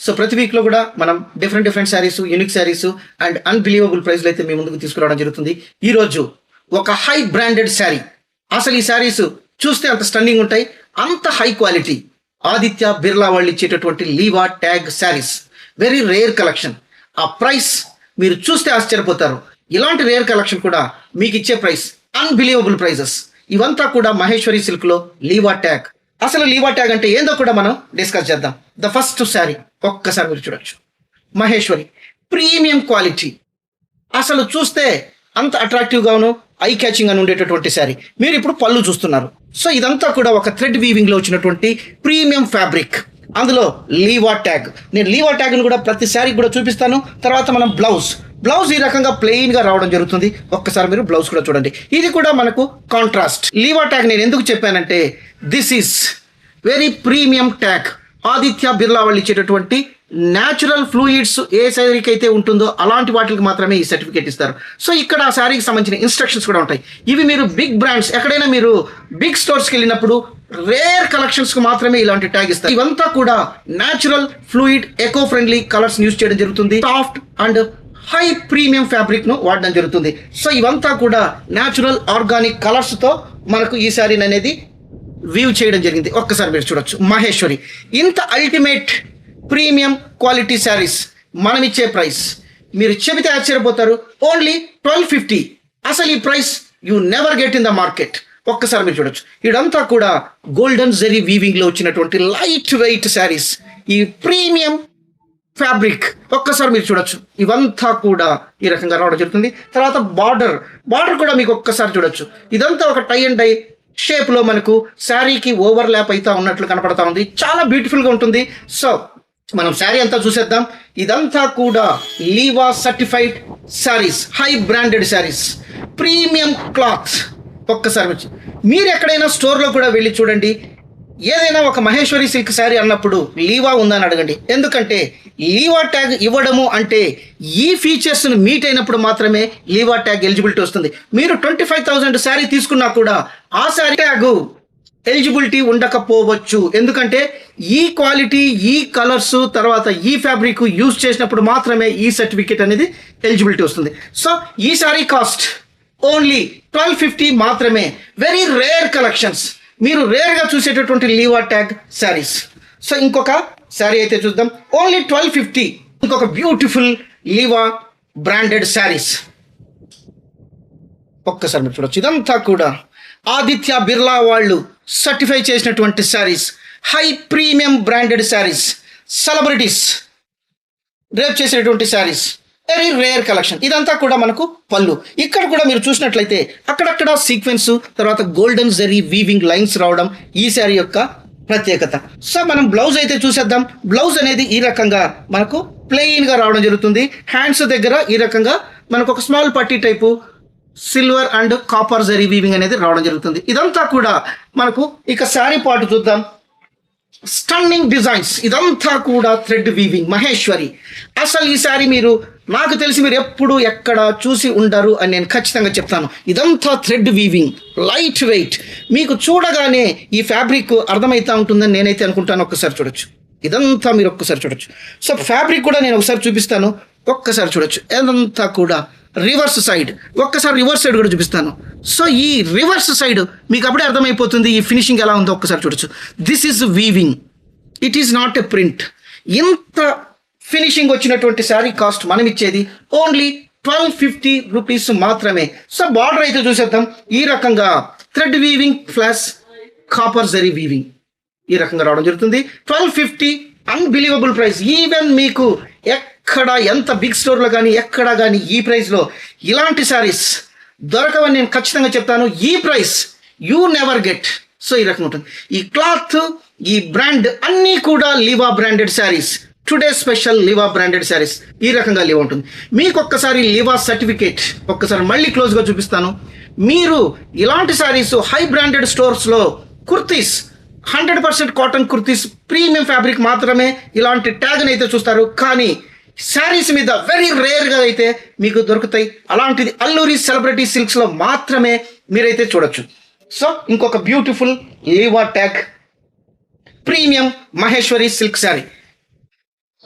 So ప్రతి వీక్లో కూడా మనం different saris, unique saris and unbelievable ప్రైస్లో అయితే మీ ముందుకు తీసుకురావడం జరుగుతుంది. ఈరోజు ఒక హై బ్రాండెడ్ శారీ. అసలు ఈ శారీస్ చూస్తే అంత స్టన్నింగ్ ఉంటాయి, అంత హై క్వాలిటీ. ఆదిత్య బిర్లా వాళ్ళు ఇచ్చేటటువంటి Liva tag saris, very rare collection. ఆ ప్రైస్ మీరు చూస్తే ఆశ్చర్యపోతారు. ఇలాంటి రేర్ కలెక్షన్ కూడా మీకు ఇచ్చే ప్రైస్ అన్బిలీవబుల్ ప్రైజెస్. ఇవంతా కూడా మహేశ్వరి సిల్క్లో లీవా ట్యాగ్. అసలు లీవా ట్యాగ్ అంటే ఏందో కూడా మనం డిస్కస్ చేద్దాం. ద ఫస్ట్ శారీ ఒక్కసారి మీరు చూడొచ్చు. Maheshwari premium quality. అసలు చూస్తే అంత అట్రాక్టివ్గాను ఐ క్యాచింగ్ అని ఉండేటటువంటి శారీ. మీరు ఇప్పుడు పళ్ళు చూస్తున్నారు. సో ఇదంతా కూడా ఒక థ్రెడ్ వీవింగ్లో వచ్చినటువంటి ప్రీమియం ఫ్యాబ్రిక్. అందులో లీవా ట్యాగ్. నేను లీవా ట్యాగ్ను కూడా ప్రతి శారీకి కూడా చూపిస్తాను. తర్వాత మనం బ్లౌజ్ ఈ రకంగా ప్లెయిన్గా రావడం జరుగుతుంది. ఒక్కసారి మీరు బ్లౌజ్ కూడా చూడండి. ఇది కూడా మనకు కాంట్రాస్ట్. లీవా ట్యాగ్ నేను ఎందుకు చెప్పానంటే this is very premium tag. Aditya Birla వాళ్ళు ఇచ్చేటటువంటి న్యాచురల్ ఫ్లూయిడ్స్ ఏ శారీకి అయితే ఉంటుందో అలాంటి వాటికి మాత్రమే ఈ సర్టిఫికేట్ ఇస్తారు. సో ఇక్కడ ఆ శారీకి సంబంధించిన ఇన్స్ట్రక్షన్స్ కూడా ఉంటాయి. ఇవి మీరు బిగ్ బ్రాండ్స్, ఎక్కడైనా మీరు బిగ్ స్టోర్స్కి వెళ్ళినప్పుడు రేర్ కలెక్షన్స్కి మాత్రమే ఇలాంటి ట్యాగ్ ఇస్తారు. ఇవంతా కూడా natural fluid eco friendly colours use చేయడం జరుగుతుంది. సాఫ్ట్ అండ్ హై ప్రీమియం ఫ్యాబ్రిక్ను వాడడం జరుగుతుంది. సో ఇవంతా కూడా న్యాచురల్ ఆర్గానిక్ కలర్స్తో మనకు ఈ శారీని అనేది వీవ్ చేయడం జరిగింది. ఒక్కసారి మీరు చూడొచ్చు. మహేశ్వరి ఇంత అల్టిమేట్ ప్రీమియం క్వాలిటీ శారీస్ మనం ఇచ్చే ప్రైస్ మీరు చెబితే ఆశ్చర్యపోతారు. ఓన్లీ 1250. అసలు ఈ price you never get in the market. ఒక్కసారి మీరు చూడొచ్చు. ఇదంతా కూడా గోల్డెన్ జరీ వీవింగ్లో వచ్చినటువంటి లైట్ వెయిట్ శారీస్. ఈ ప్రీమియం ఫ్యాబ్రిక్ ఒక్కసారి మీరు చూడొచ్చు. ఇవంతా కూడా ఈ రకంగా రావడం జరుగుతుంది. తర్వాత బార్డర్ కూడా మీకు ఒక్కసారి చూడొచ్చు. ఇదంతా ఒక టై అండ్ డై షేప్లో మనకు శారీకి ఓవర్లాప్ అయితే ఉన్నట్లు కనపడతా ఉంది. చాలా బ్యూటిఫుల్గా ఉంటుంది. సో మనం శారీ అంతా చూసేద్దాం. ఇదంతా కూడా Liva certified saris, high branded saris, premium cloth. ఒక్కసారి మీరు ఎక్కడైనా స్టోర్లో కూడా వెళ్ళి చూడండి. ఏదైనా ఒక మహేశ్వరి సిల్క్ శారీ అన్నప్పుడు లీవా ఉందని అడగండి. ఎందుకంటే లీవా ట్యాగ్ ఇవ్వడము అంటే ఈ ఫీచర్స్ను మీట్ అయినప్పుడు మాత్రమే లీవా ట్యాగ్ ఎలిజిబిలిటీ వస్తుంది. మీరు 25,000 శారీ తీసుకున్నా కూడా ఆ శారీ ట్యాగ్ ఎలిజిబిలిటీ ఉండకపోవచ్చు. ఎందుకంటే ఈ క్వాలిటీ, ఈ కలర్స్, తర్వాత ఈ ఫ్యాబ్రిక్ యూజ్ చేసినప్పుడు మాత్రమే ఈ సర్టిఫికేట్ అనేది ఎలిజిబిలిటీ వస్తుంది. సో ఈ శారీ కాస్ట్ ఓన్లీ 1250 మాత్రమే. వెరీ రేర్ కలెక్షన్స్, మీరు రేర్గా చూసేటటువంటి లీవా ట్యాగ్ శారీస్. సో ఇంకొక శారీ అయితే చూద్దాం. ఓన్లీ 1250. ఇంకొక బ్యూటిఫుల్ లీవా బ్రాండెడ్ శారీస్. ఒక్కసారి మీరు చూడొచ్చు. ఇదంతా కూడా ఆదిత్య బిర్లా వాళ్ళు సర్టిఫై చేసినటువంటి saris, high premium branded saris, celebrities rape చేసేటటువంటి శారీస్, వెరీ రేర్ కలెక్షన్. ఇదంతా కూడా మనకు పళ్ళు. ఇక్కడ కూడా మీరు చూసినట్లయితే అక్కడక్కడ సీక్వెన్స్, తర్వాత గోల్డెన్ జరీ వీవింగ్ లైన్స్ రావడం ఈ శారీ యొక్క ప్రత్యేకత. సో మనం బ్లౌజ్ అయితే చూసేద్దాం. బ్లౌజ్ అనేది ఈ రకంగా మనకు ప్లెయిన్గా రావడం జరుగుతుంది. హ్యాండ్స్ దగ్గర ఈ రకంగా మనకు ఒక స్మాల్ పట్టీ type silver and copper zari weaving అనేది రావడం జరుగుతుంది. ఇదంతా కూడా మనకు ఇక శారీ పార్ట్ చూద్దాం. Stunning designs. ఇదంతా కూడా థ్రెడ్ వీవింగ్ మహేశ్వరి. అసలు ఈ శారీ నాకు తెలిసి మీరు ఎప్పుడు ఎక్కడ చూసి ఉండరు అని నేను ఖచ్చితంగా చెప్తాను. ఇదంతా థ్రెడ్ వీవింగ్, లైట్ వెయిట్. మీకు చూడగానే ఈ ఫ్యాబ్రిక్ అర్థమవుతూ ఉంటుందని నేనైతే అనుకుంటాను. ఒక్కసారి చూడొచ్చు. ఇదంతా మీరు ఒక్కసారి చూడొచ్చు. సో ఫ్యాబ్రిక్ కూడా నేను ఒకసారి చూపిస్తాను. ఒక్కసారి చూడొచ్చు. ఇదంతా కూడా రివర్స్ సైడ్. ఒక్కసారి రివర్స్ సైడ్ కూడా చూపిస్తాను. సో ఈ రివర్స్ సైడ్ మీకు అప్పుడే అర్థమైపోతుంది ఈ ఫినిషింగ్ ఎలా ఉందో. ఒక్కసారి చూడొచ్చు. This is weaving, it is not a print. ఇంత ఫినిషింగ్ వచ్చినటువంటి శారీ కాస్ట్ మనం ఇచ్చేది ఓన్లీ 1250 రూపీస్ మాత్రమే. సో బార్డర్ అయితే చూసేద్దాం. ఈ రకంగా thread weaving plus copper zari weaving ఈ రకంగా రావడం జరుగుతుంది. 1250 అన్బిలీవబుల్ ప్రైస్. ఈవెన్ మీకు ఎక్కడ ఎంత బిగ్ స్టోర్లో కానీ ఎక్కడ కానీ ఈ ప్రైస్లో ఇలాంటి శారీస్ దొరకవని నేను ఖచ్చితంగా చెప్తాను. ఈ price you never get. So ఈ రకంగా ఉంటుంది. ఈ క్లాత్, ఈ బ్రాండ్ అన్నీ కూడా Liva branded saris. Today special Liva branded saris ఈ రకంగా లీవా ఉంటుంది. మీకు ఒక్కసారి లీవా సర్టిఫికేట్ ఒక్కసారి మళ్ళీ క్లోజ్గా చూపిస్తాను. మీరు ఇలాంటి శారీస్ హై బ్రాండెడ్ స్టోర్స్లో kurtis 100% cotton kurtis premium fabric మాత్రమే ఇలాంటి ట్యాగ్ని అయితే చూస్తారు. కానీ శారీస్ మీద వెరీ రేర్గా అయితే మీకు దొరుకుతాయి. అలాంటిది అల్లూరి సెలబ్రిటీ సిల్క్స్లో మాత్రమే మీరైతే చూడొచ్చు. సో ఇంకొక beautiful Liva tag premium Maheshwari silk sari.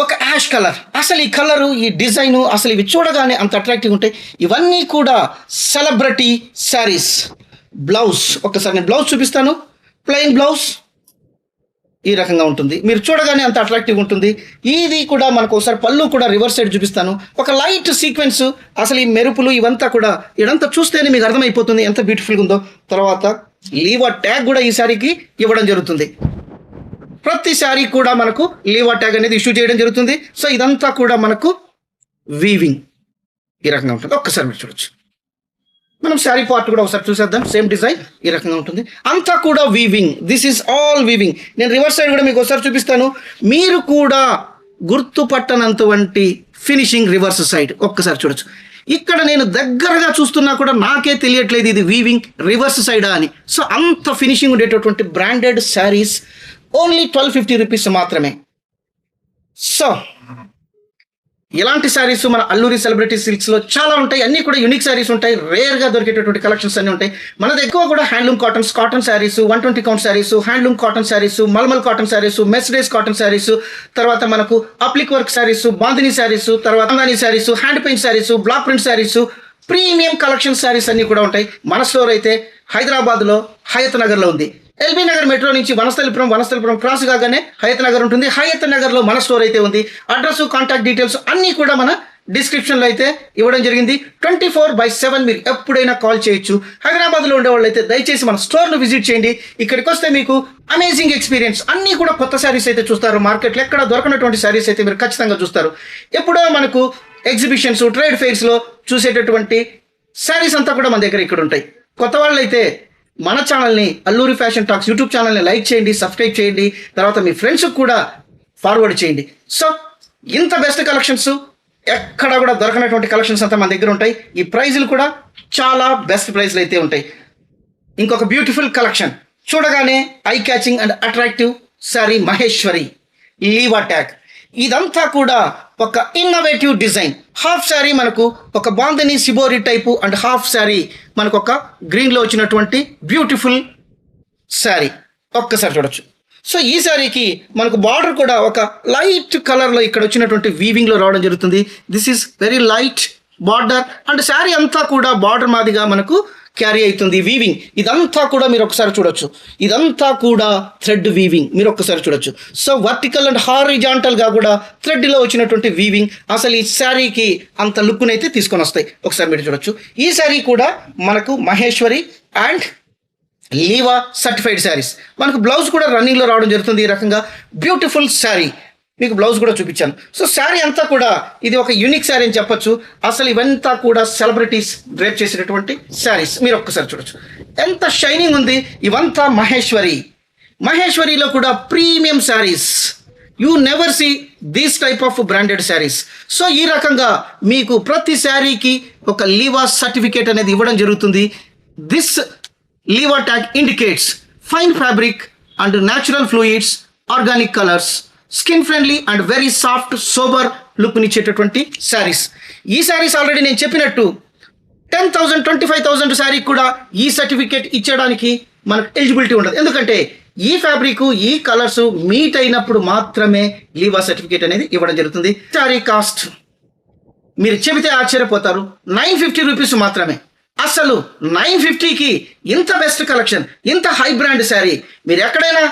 ఒక యాష్ కలర్. అసలు ఈ కలరు, ఈ డిజైను, అసలు ఇవి చూడగానే అంత అట్రాక్టివ్ ఉంటాయి. ఇవన్నీ కూడా సెలబ్రిటీ శారీస్. బ్లౌజ్ ఒక్కసారి నేను బ్లౌజ్ చూపిస్తాను. ప్లెయిన్ బ్లౌజ్ ఈ రకంగా ఉంటుంది. మీరు చూడగానే అంత అట్రాక్టివ్ ఉంటుంది. ఇది కూడా మనకు ఒకసారి పళ్ళు కూడా రివర్స్ సైడ్ చూపిస్తాను. ఒక లైట్ సీక్వెన్స్, అసలు ఈ మెరుపులు ఇవంతా కూడా ఇదంతా చూస్తేనే మీకు అర్థమైపోతుంది ఎంత బ్యూటిఫుల్గా ఉందో. తర్వాత లీవా ట్యాగ్ కూడా ఈ శారీకి ఇవ్వడం జరుగుతుంది. ప్రతి శారీ కూడా మనకు లీవా ట్యాగ్ అనేది ఇష్యూ చేయడం జరుగుతుంది. సో ఇదంతా కూడా మనకు వీవింగ్ ఈ రకంగా ఉంటుంది. ఒక్కసారి మీరు చూడొచ్చు. మనం శారీ పార్ట్ కూడా ఒకసారి చూసేద్దాం. సేమ్ డిజైన్ ఈ రకంగా ఉంటుంది. అంతా కూడా weaving. This is all weaving. నేను రివర్స్ సైడ్ కూడా మీకు ఒకసారి చూపిస్తాను. మీరు కూడా గుర్తుపట్టనంతవంటి ఫినిషింగ్ రివర్స్ సైడ్ ఒక్కసారి చూడొచ్చు. ఇక్కడ నేను దగ్గరగా చూస్తున్నా కూడా నాకే తెలియట్లేదు ఇది వీవింగ్ రివర్స్ సైడా అని. సో అంత ఫినిషింగ్ ఉండేటటువంటి బ్రాండెడ్ శారీస్ ఓన్లీ 1250 రూపీస్ మాత్రమే. సో ఇలాంటి శారీస్ మన అల్లూరి సెలబ్రిటీ సిల్క్స్లో చాలా ఉంటాయి. అన్నీ కూడా యూనిక్ శారీస్ ఉంటాయి. రేర్గా దొరికేటటువంటి కలెక్షన్స్ అన్నీ ఉంటాయి. మనది ఎక్కువ కూడా handloom cotton saris, 120 count saris, handloom cotton saris, mulmul cotton saris, మెస్డేస్ కాటన్ శారీస్, తర్వాత మనకు అప్లిక్ వర్క్ శారీస్, బాందిని శారీస్, తర్వాత అందాని saris, hand paint saris, block print saris, premium collection saris అన్నీ కూడా ఉంటాయి. మన స్టోర్ అయితే హైదరాబాద్లో హయత్ నగర్లో ఉంది. ఎల్బీ నగర్ మెట్రో నుంచి వనస్థలిపురం క్రాస్ కాగానే హయత్ నగర్ ఉంటుంది. హయత్ నగర్లో మన స్టోర్ అయితే ఉంది. అడ్రస్, కాంటాక్ట్ డీటెయిల్స్ అన్నీ కూడా మన డిస్క్రిప్షన్లో అయితే ఇవ్వడం జరిగింది. 24/7 మీరు ఎప్పుడైనా కాల్ చేయొచ్చు. హైదరాబాద్లో ఉండేవాళ్ళు అయితే దయచేసి మన స్టోర్ను విజిట్ చేయండి. ఇక్కడికి వస్తే మీకు అమేజింగ్ ఎక్స్పీరియన్స్. అన్నీ కూడా కొత్త శారీస్ అయితే చూస్తారు. మార్కెట్లో ఎక్కడ దొరకనటువంటి శారీస్ అయితే మీరు ఖచ్చితంగా చూస్తారు. ఎప్పుడో మనకు ఎగ్జిబిషన్స్, ట్రేడ్ ఫెయిర్స్లో చూసేటటువంటి శారీస్ అంతా కూడా మన దగ్గర ఇక్కడ ఉంటాయి. కొత్త వాళ్ళు అయితే మన ఛానల్ని అల్లూరి ఫ్యాషన్ టాక్స్ యూట్యూబ్ ఛానల్ని లైక్ చేయండి, సబ్స్క్రైబ్ చేయండి, తర్వాత మీ ఫ్రెండ్స్కి కూడా ఫార్వర్డ్ చేయండి. సో ఇంత బెస్ట్ కలెక్షన్స్ ఎక్కడ కూడా దొరకనటువంటి కలెక్షన్స్ అంతా మన దగ్గర ఉంటాయి. ఈ ప్రైజులు కూడా చాలా బెస్ట్ ప్రైస్లు అయితే ఉంటాయి. ఇంకొక బ్యూటిఫుల్ కలెక్షన్ చూడగానే eye catching and attractive sari Maheshwari Liva tag. ఇదంతా కూడా ఒక ఇన్నోవేటివ్ డిజైన్. హాఫ్ శారీ మనకు ఒక bandhani shibori type and half sari మనకు ఒక గ్రీన్లో వచ్చినటువంటి బ్యూటిఫుల్ శారీ ఒక్కసారి చూడొచ్చు. సో ఈ శారీకి మనకు బార్డర్ కూడా ఒక లైట్ కలర్లో ఇక్కడ వచ్చినటువంటి వీవింగ్లో రావడం జరుగుతుంది. This is very light border and sari అంతా కూడా బార్డర్ మాదిగా మనకు క్యారీ అవుతుంది వీవింగ్. ఇదంతా కూడా మీరు ఒకసారి చూడొచ్చు. ఇదంతా కూడా థ్రెడ్ వీవింగ్ మీరు ఒక్కసారి చూడొచ్చు. సో వర్టికల్ అండ్ హారిజాంటల్గా కూడా థ్రెడ్లో వచ్చినటువంటి వీవింగ్ అసలు ఈ శారీకి అంత లుక్ను అయితే తీసుకొని వస్తాయి. ఒకసారి మీరు చూడొచ్చు. ఈ శారీ కూడా మనకు మహేశ్వరి అండ్ లీవా సర్టిఫైడ్ శారీస్. మనకు బ్లౌజ్ కూడా రన్నింగ్లో రావడం జరుగుతుంది. ఈ రకంగా బ్యూటిఫుల్ శారీ మీకు బ్లౌజ్ కూడా చూపించాను. సో శారీ అంతా కూడా ఇది ఒక యూనిక్ శారీ అని చెప్పొచ్చు. అసలు ఇవంతా కూడా సెలబ్రిటీస్ డ్రేప్ చేసినటువంటి శారీస్ మీరు ఒక్కసారి చూడొచ్చు. ఎంత షైనింగ్ ఉంది. ఇవంతా మహేశ్వరిలో కూడా premium saris. You never see these type of branded saris. So ఈ రకంగా మీకు ప్రతి శారీకి ఒక లీవా సర్టిఫికేట్ అనేది ఇవ్వడం జరుగుతుంది. This Liva tag indicates fine fabric and natural fluids, organic colours, skin friendly and very soft sober లుక్నిచ్చేటటువంటి శారీస్. ఈ శారీస్ ఆల్రెడీ నేను చెప్పినట్టు 10,000 25,000 శారీ కూడా ఈ సర్టిఫికేట్ ఇచ్చడానికి మనకు ఎలిజిబిలిటీ ఉండదు. ఎందుకంటే ఈ ఫ్యాబ్రిక్, ఈ కలర్స్ మీట్ అయినప్పుడు మాత్రమే లీవా సర్టిఫికేట్ అనేది ఇవ్వడం జరుగుతుంది. శారీ కాస్ట్ మీరు చెబితే ఆశ్చర్యపోతారు, 950 రూపీస్ మాత్రమే. అసలు 950కి ఇంత బెస్ట్ కలెక్షన్, ఇంత హై బ్రాండ్ శారీ మీరు ఎక్కడైనా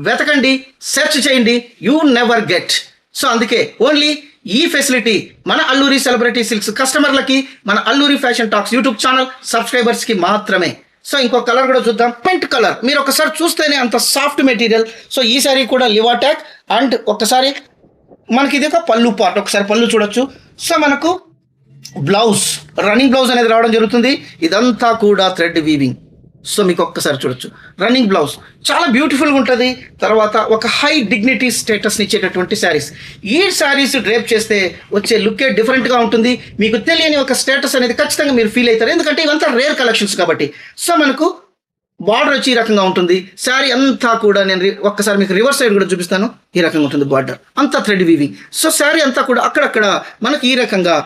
వెతకండి, సెర్చ్ చేయండి, యూ నెవర్ గెట్. సో అందుకే ఓన్లీ ఈ ఫెసిలిటీ మన అల్లూరి సెలబ్రిటీ సిల్క్స్ కస్టమర్లకి, మన Alluri fashion talks YouTube channel సబ్స్క్రైబర్స్కి మాత్రమే. సో ఇంకో కలర్ కూడా చూద్దాం. పెయింట్ కలర్ మీరు ఒకసారి చూస్తేనే అంత సాఫ్ట్ మెటీరియల్. సో ఈ శారీ కూడా లివా ట్యాగ్ అండ్ ఒకసారి మనకి ఇది ఒక పళ్ళు పార్ట్. ఒకసారి పళ్ళు చూడొచ్చు. సో మనకు బ్లౌజ్ రన్నింగ్ బ్లౌజ్ అనేది రావడం జరుగుతుంది. ఇదంతా కూడా థ్రెడ్ వీవింగ్. సో మీకు ఒక్కసారి చూడొచ్చు. రన్నింగ్ బ్లౌజ్ చాలా బ్యూటిఫుల్గా ఉంటుంది. తర్వాత ఒక హై డిగ్నిటీ స్టేటస్ని ఇచ్చేటటువంటి శారీస్. ఈ శారీస్ డ్రేప్ చేస్తే వచ్చే లుక్కే డిఫరెంట్గా ఉంటుంది. మీకు తెలియని ఒక స్టేటస్ అనేది ఖచ్చితంగా మీరు ఫీల్ అవుతారు. ఎందుకంటే ఇవంతా రేర్ కలెక్షన్స్ కాబట్టి. సో మనకు బార్డర్ వచ్చి ఈ రకంగా ఉంటుంది. శారీ అంతా కూడా నేను ఒక్కసారి మీకు రివర్స్ సైడ్ కూడా చూపిస్తాను. ఈ రకంగా ఉంటుంది బార్డర్ అంతా థ్రెడ్ వీవింగ్. సో శారీ అంతా కూడా అక్కడక్కడ మనకు ఈ రకంగా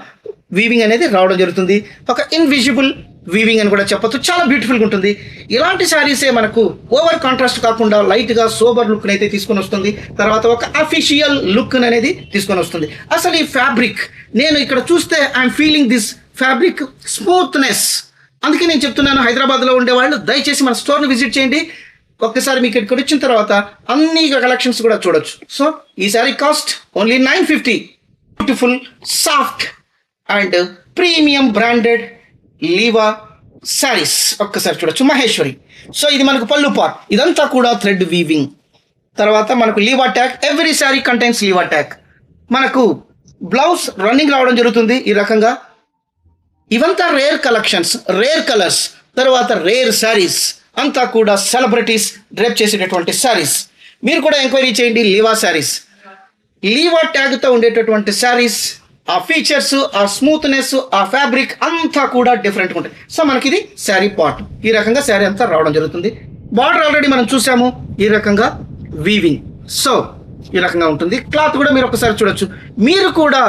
వీవింగ్ అనేది రావడం జరుగుతుంది. ఒక ఇన్విజిబుల్ వీవింగ్ అని కూడా చెప్పొచ్చు. చాలా బ్యూటిఫుల్గా ఉంటుంది. ఇలాంటి శారీసే మనకు ఓవర్ కాంట్రాస్ట్ కాకుండా లైట్గా సోబర్ లుక్ అయితే తీసుకొని వస్తుంది. తర్వాత ఒక అఫీషియల్ లుక్ అనేది తీసుకొని వస్తుంది. అసలు ఈ ఫ్యాబ్రిక్ నేను ఇక్కడ చూస్తే I'm feeling this fabric smoothness. అందుకే నేను చెప్తున్నాను, హైదరాబాద్లో ఉండేవాళ్ళు దయచేసి మన స్టోర్ని విజిట్ చేయండి. ఒక్కసారి మీకు ఇక్కడ వచ్చిన తర్వాత అన్ని కలెక్షన్స్ కూడా చూడొచ్చు. సో ఈ sari cost only 950. Beautiful soft and premium branded Liva saris ఒక్కసారి చూడొచ్చు. మహేశ్వరి. సో ఇది మనకు పళ్ళు పార్ట్, ఇదంతా కూడా థ్రెడ్ వీవింగ్. తర్వాత మనకు Liva tag, every sari contains Liva tag. మనకు బ్లౌజ్ రన్నింగ్ రావడం జరుగుతుంది ఈ రకంగా. ఇవంతా రేర్ కలెక్షన్స్, రేర్ కలర్స్, తర్వాత రేర్ శారీస్, అంతా కూడా సెలబ్రిటీస్ డ్రేప్ చేసేటటువంటి శారీస్. మీరు కూడా ఎంక్వైరీ చేయండి. లీవా శారీస్, లీవా ట్యాగ్తో ఉండేటటువంటి శారీస్, ఆ ఫీచర్స్, ఆ స్మూత్నెస్, ఆ ఫ్యాబ్రిక్ అంతా కూడా డిఫరెంట్గా ఉంటాయి. సో మనకి ఇది శారీ పార్ట్, ఈ రకంగా శారీ అంతా రావడం జరుగుతుంది. బార్డర్ ఆల్రెడీ మనం చూసాము, ఈ రకంగా వీవింగ్. సో ఈ రకంగా ఉంటుంది. క్లాత్ కూడా మీరు ఒకసారి చూడొచ్చు. మీరు కూడా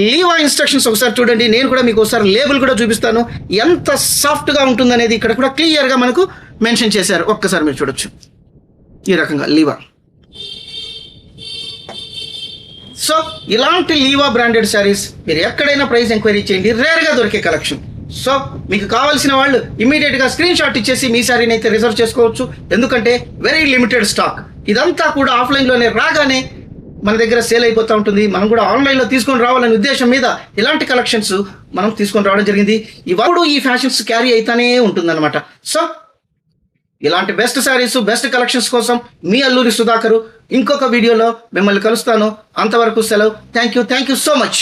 లీవా ఇన్స్ట్రక్షన్స్ ఒకసారి చూడండి. నేను కూడా మీకు ఒకసారి లేబుల్ కూడా చూపిస్తాను, ఎంత సాఫ్ట్గా ఉంటుందనేది ఇక్కడ కూడా క్లియర్గా మనకు మెన్షన్ చేశారు. ఒక్కసారి మీరు చూడొచ్చు ఈ రకంగా లీవా. సో ఇలాంటి లీవా బ్రాండెడ్ శారీస్ మీరు ఎక్కడైనా ప్రైస్ ఎంక్వైరీ చేయండి, రేర్గా దొరికే కలెక్షన్. సో మీకు కావాల్సిన వాళ్ళు ఇమీడియట్గా స్క్రీన్ షాట్ ఇచ్చేసి మీ శారీని అయితే రిజర్వ్ చేసుకోవచ్చు. ఎందుకంటే వెరీ లిమిటెడ్ స్టాక్. ఇదంతా కూడా ఆఫ్లైన్లోనే రాగానే మన దగ్గర సేల్ అయిపోతూ ఉంటుంది. మనం కూడా ఆన్లైన్లో తీసుకొని రావాలనే ఉద్దేశం మీద ఇలాంటి కలెక్షన్స్ మనం తీసుకొని రావడం జరిగింది. ఇవాడు ఈ ఫ్యాషన్స్ క్యారీ అయితేనే ఉంటుందన్నమాట. సో ఇలాంటి బెస్ట్ శారీస్, బెస్ట్ కలెక్షన్స్ కోసం మీ అల్లూరి సుధాకరు ఇంకొక వీడియోలో మిమ్మల్ని కలుస్తాను. అంతవరకు సెలవు. Thank you so much.